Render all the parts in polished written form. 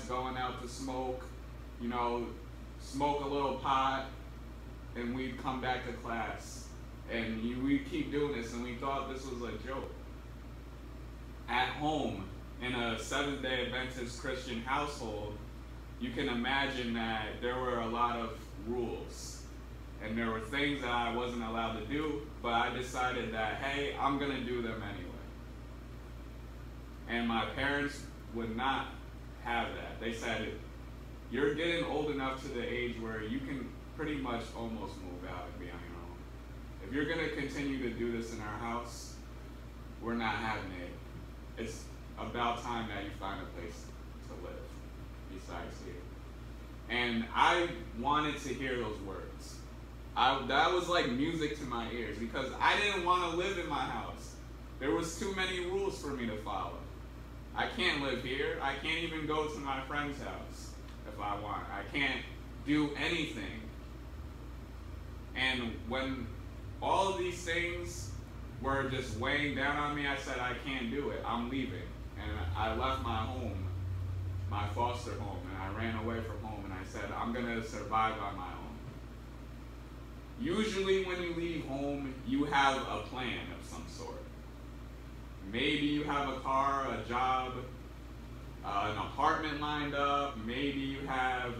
going out to smoke, you know, smoke a little pot, and we'd come back to class. And we'd keep doing this, and we thought this was a joke. At home, in a Seventh-day Adventist Christian household, you can imagine that there were a lot of rules. And there were things that I wasn't allowed to do, but I decided that, hey, I'm going to do them anyway. And my parents would not have that. They said, you're getting old enough to the age where you can pretty much almost move out and be on your own. If you're going to continue to do this in our house, we're not having it. It's about time that you find a place to live besides here. And I wanted to hear those words. That was like music to my ears because I didn't want to live in my house. There was too many rules for me to follow. I can't live here. I can't even go to my friend's house if I want. I can't do anything. And when all of these things were just weighing down on me, I said, I can't do it. I'm leaving. And I left my home, my foster home, and I ran away from home, and I said, I'm going to survive on my own. Usually when you leave home, you have a plan of some sort. Maybe you have a car, a job, an apartment lined up. Maybe you have,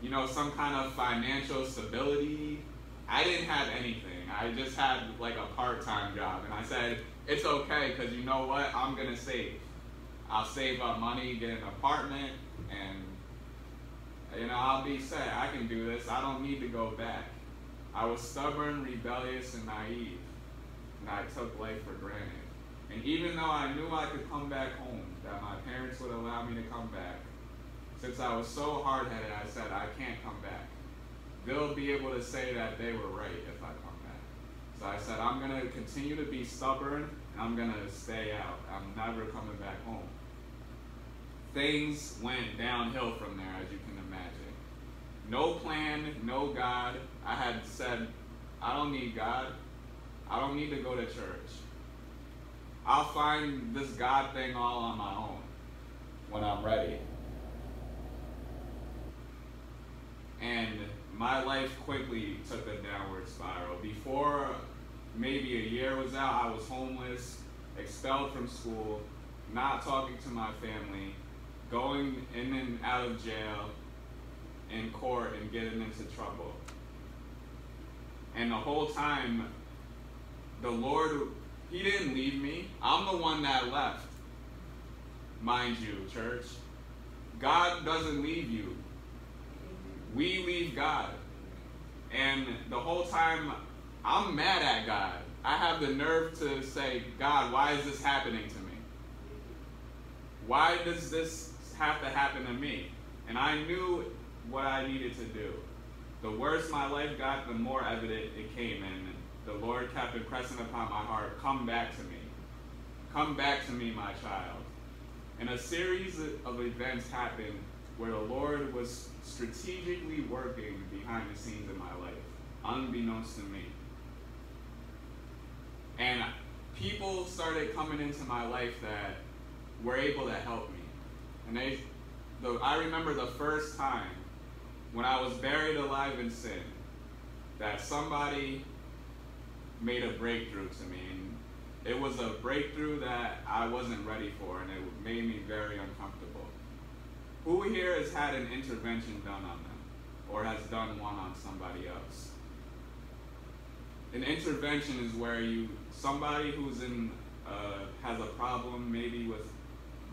you know, some kind of financial stability. I didn't have anything. I just had like a part-time job. And I said, it's okay because you know what? I'm going to save. I'll save up money, get an apartment, and, you know, I'll be set. I can do this. I don't need to go back. I was stubborn, rebellious, and naive. And I took life for granted. And even though I knew I could come back home, that my parents would allow me to come back, since I was so hard-headed, I said, I can't come back. They'll be able to say that they were right if I come back. So I said, I'm going to continue to be stubborn, and I'm going to stay out. I'm never coming back home. Things went downhill from there, as you can imagine. No plan, no God. I had said, I don't need God. I don't need to go to church. I'll find this God thing all on my own when I'm ready. And my life quickly took a downward spiral. Before maybe a year was out, I was homeless, expelled from school, not talking to my family, going in and out of jail, in court, and getting into trouble. And the whole time, the Lord, He didn't leave me. I'm the one that left. Mind you, church. God doesn't leave you. We leave God. And the whole time, I'm mad at God. I have the nerve to say, God, why is this happening to me? Why does this have to happen to me? And I knew what I needed to do. The worse my life got, the more evident it came. And the Lord kept impressing upon my heart, come back to me. Come back to me, my child. And a series of events happened where the Lord was strategically working behind the scenes in my life, unbeknownst to me. And people started coming into my life that were able to help me. And I remember the first time when I was buried alive in sin, that somebody made a breakthrough to me. And it was a breakthrough that I wasn't ready for, and it made me very uncomfortable. Who here has had an intervention done on them, or has done one on somebody else? An intervention is where somebody who's has a problem, maybe with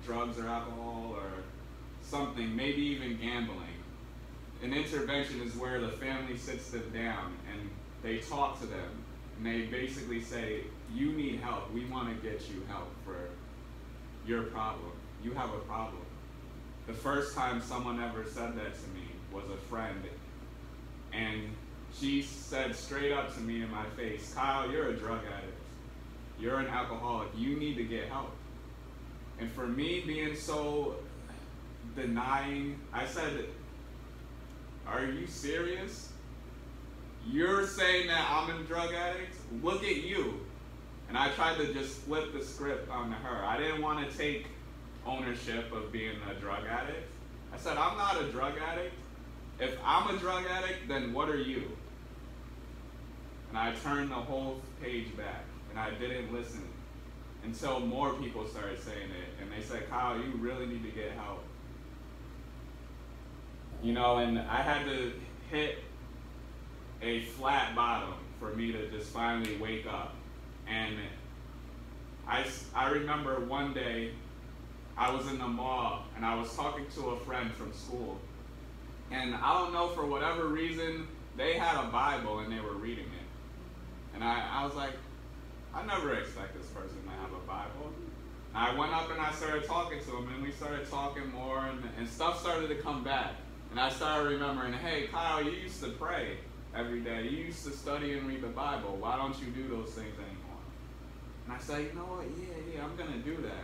drugs or alcohol or something, maybe even gambling. An intervention is where the family sits them down and they talk to them, and they basically say, you need help. We want to get you help for your problem. You have a problem. The first time someone ever said that to me was a friend, and she said straight up to me in my face, Kyle, you're a drug addict. You're an alcoholic. You need to get help. And for me being so denying, I said, are you serious? You're saying that I'm a drug addict? Look at you. And I tried to just flip the script onto her. I didn't want to take ownership of being a drug addict. I said, I'm not a drug addict. If I'm a drug addict, then what are you? And I turned the whole page back, and I didn't listen until more people started saying it. And they said, Kyle, you really need to get help. You know, and I had to hit a flat bottom for me to just finally wake up. And I remember one day I was in the mall and I was talking to a friend from school. And I don't know, for whatever reason, they had a Bible and they were reading it. And I was like, I never expect this person to have a Bible. And I went up and I started talking to him, and we started talking more, and stuff started to come back. And I started remembering, hey, Kyle, you used to pray every day. You used to study and read the Bible. Why don't you do those things anymore? And I said, you know what? Yeah, I'm going to do that.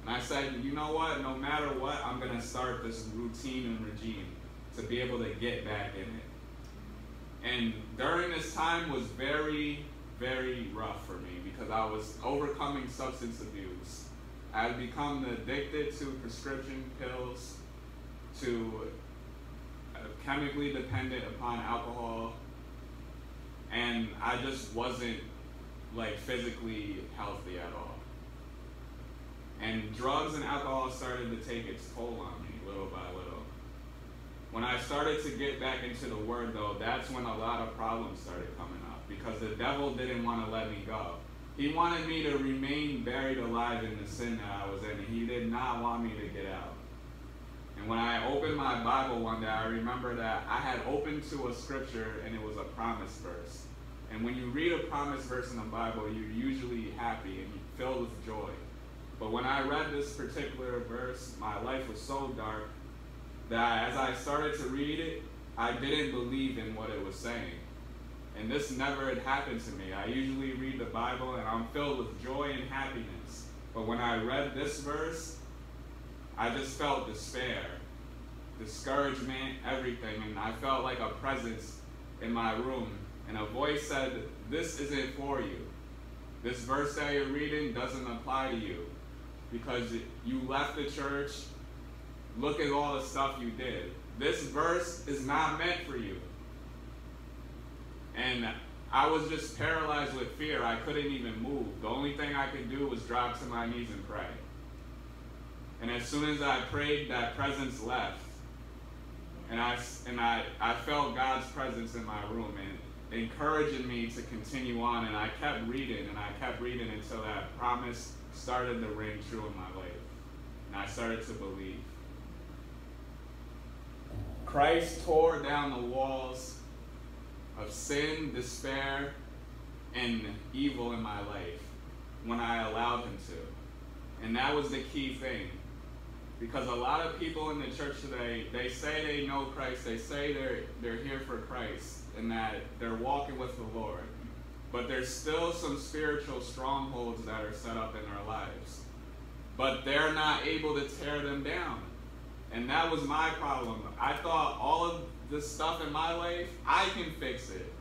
And I said, you know what? No matter what, I'm going to start this routine and regime to be able to get back in it. And during this time was very, very rough for me because I was overcoming substance abuse. I had become addicted to prescription pills, to chemically dependent upon alcohol, and I just wasn't like physically healthy at all. And drugs and alcohol started to take its toll on me little by little. When I started to get back into the Word, though, that's when a lot of problems started coming up because the devil didn't want to let me go. He wanted me to remain buried alive in the sin that I was in, and he did not want me to get out. And when I opened my Bible one day, I remember that I had opened to a scripture, and it was a promise verse. And when you read a promise verse in the Bible, you're usually happy and you're filled with joy. But when I read this particular verse, my life was so dark that as I started to read it, I didn't believe in what it was saying. And this never had happened to me. I usually read the Bible and I'm filled with joy and happiness. But when I read this verse, I just felt despair, discouragement, everything. And I felt like a presence in my room. And a voice said, this isn't for you. This verse that you're reading doesn't apply to you because you left the church. Look at all the stuff you did. This verse is not meant for you. And I was just paralyzed with fear. I couldn't even move. The only thing I could do was drop to my knees and pray. And as soon as I prayed, that presence left. And I felt God's presence in my room and encouraging me to continue on. And I kept reading and I kept reading until that promise started to ring true in my life. And I started to believe. Christ tore down the walls of sin, despair, and evil in my life when I allowed him to. And that was the key thing. Because a lot of people in the church today, they say they know Christ, they say they're here for Christ, and that they're walking with the Lord. But there's still some spiritual strongholds that are set up in their lives. But they're not able to tear them down. And that was my problem. I thought all of this stuff in my life, I can fix it.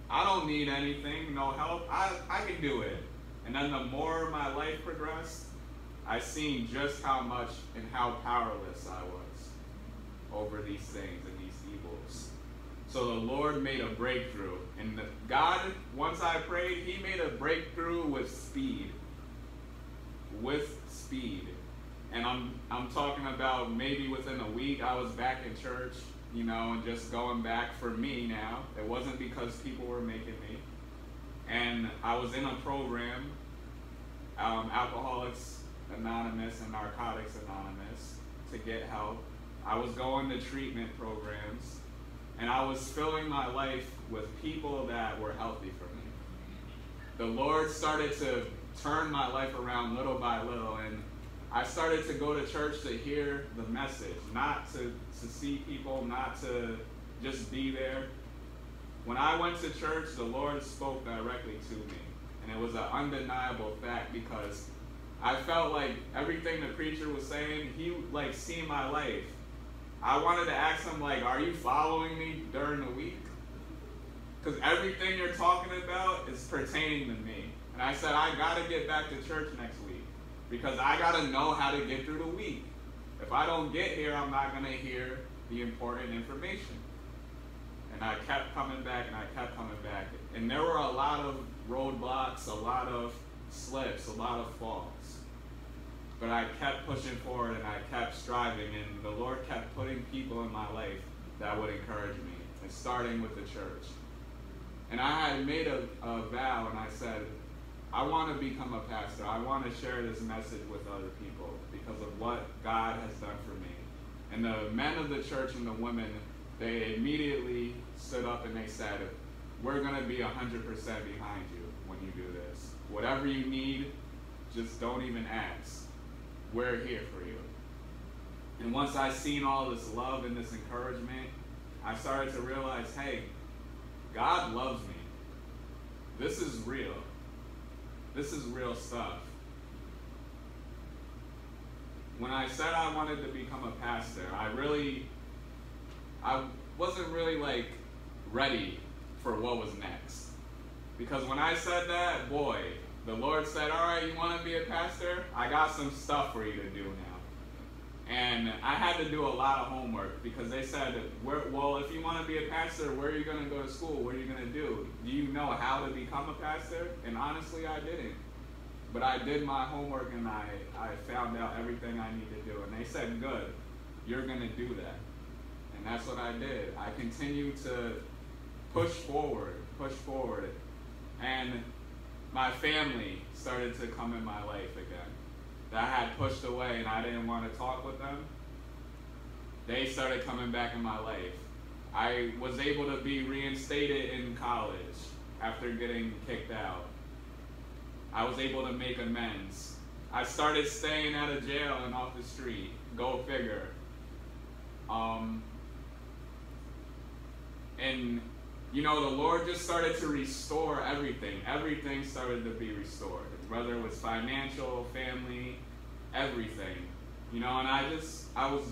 I don't need anything, no help. I can do it. And then the more my life progressed, I seen just how much and how powerless I was over these things and these evils. So the Lord made a breakthrough. And God, once I prayed, he made a breakthrough with speed. With speed. And I'm talking about maybe within a week, I was back in church, and just going back for me now. It wasn't because people were making me. And I was in a program, Alcoholics Anonymous and Narcotics Anonymous, to get help. I was going to treatment programs, and I was filling my life with people that were healthy for me. The Lord started to turn my life around little by little, and I started to go to church to hear the message, not to see people, not to just be there. When I went to church, the Lord spoke directly to me. And it was an undeniable fact because I felt like everything the preacher was saying, he seen my life. I wanted to ask him, are you following me during the week? Because everything you're talking about is pertaining to me. And I said, I got to get back to church next week. because I got to know how to get through the week. If I don't get here, I'm not going to hear the important information. And I kept coming back, and I kept coming back. And there were a lot of roadblocks, a lot of slips, a lot of falls. But I kept pushing forward, and I kept striving, and the Lord kept putting people in my life that would encourage me, and starting with the church. And I had made a vow, and I said, I want to become a pastor. I want to share this message with other people because of what God has done for me. And the men of the church and the women, they immediately stood up and they said, we're going to be 100% behind you when you do this. Whatever you need, just don't even ask. We're here for you. And once I seen all this love and this encouragement, I started to realize, hey, God loves me. This is real. This is real stuff. When I said I wanted to become a pastor, I wasn't really like ready for what was next. Because when I said that, boy, the Lord said, all right, you want to be a pastor? I got some stuff for you to do now. And I had to do a lot of homework because they said, well, if you want to be a pastor, where are you going to go to school? What are you going to do? Do you know how to become a pastor? And honestly, I didn't. But I did my homework and I found out everything I need to do. And they said, good, you're going to do that. And that's what I did. I continued to push forward. And my family started to come in my life again. That I had pushed away and I didn't want to talk with them. They started coming back in my life. I was able to be reinstated in college after getting kicked out. I was able to make amends. I started staying out of jail and off the street. Go figure. And you know, the Lord just started to restore everything. Everything started to be restored. Whether it was financial, family, everything. You know, and I was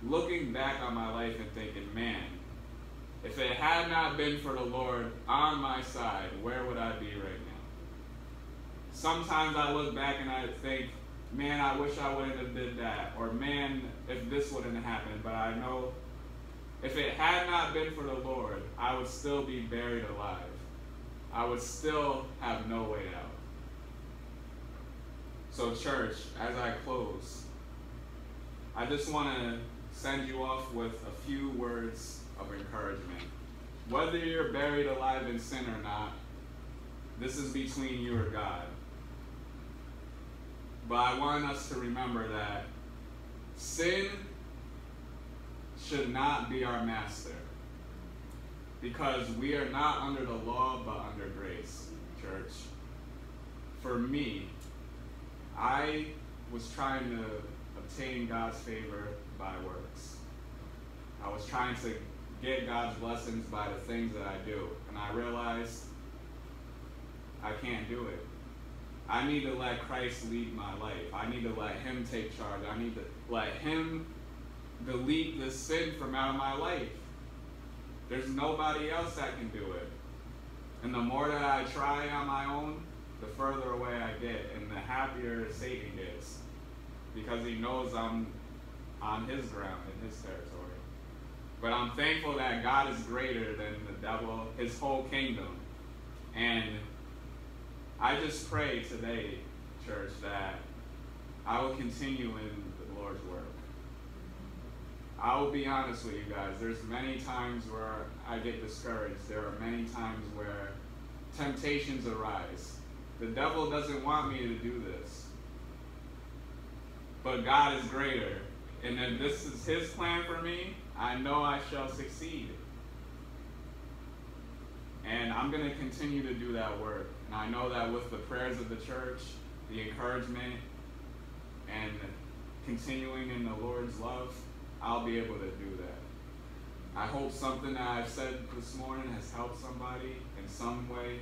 looking back on my life and thinking, man, if it had not been for the Lord on my side, where would I be right now? Sometimes I look back and I think, man, I wish I wouldn't have did that. Or man, if this wouldn't have happened. But I know if it had not been for the Lord, I would still be buried alive. I would still have no way out. So church, as I close, I just want to send you off with a few words of encouragement. Whether you're buried alive in sin or not, this is between you or God. But I want us to remember that sin should not be our master, because we are not under the law but under grace, church. For me, I was trying to obtain God's favor by works. I was trying to get God's blessings by the things that I do, and I realized I can't do it. I need to let Christ lead my life. I need to let Him take charge. I need to let Him delete the sin from out of my life. There's nobody else that can do it. And the more that I try on my own, the further away I get, and the happier Satan gets, because he knows I'm on his ground, in his territory. But I'm thankful that God is greater than the devil, his whole kingdom. And I just pray today, church, that I will continue in the Lord's work. I will be honest with you guys. There's many times where I get discouraged. There are many times where temptations arise. The devil doesn't want me to do this. But God is greater. And if this is His plan for me, I know I shall succeed. And I'm going to continue to do that work. And I know that with the prayers of the church, the encouragement, and continuing in the Lord's love, I'll be able to do that. I hope something that I've said this morning has helped somebody in some way.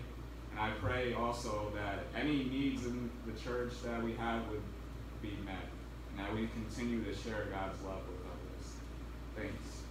And I pray also that any needs in the church that we have would be met, and that we continue to share God's love with others. Thanks.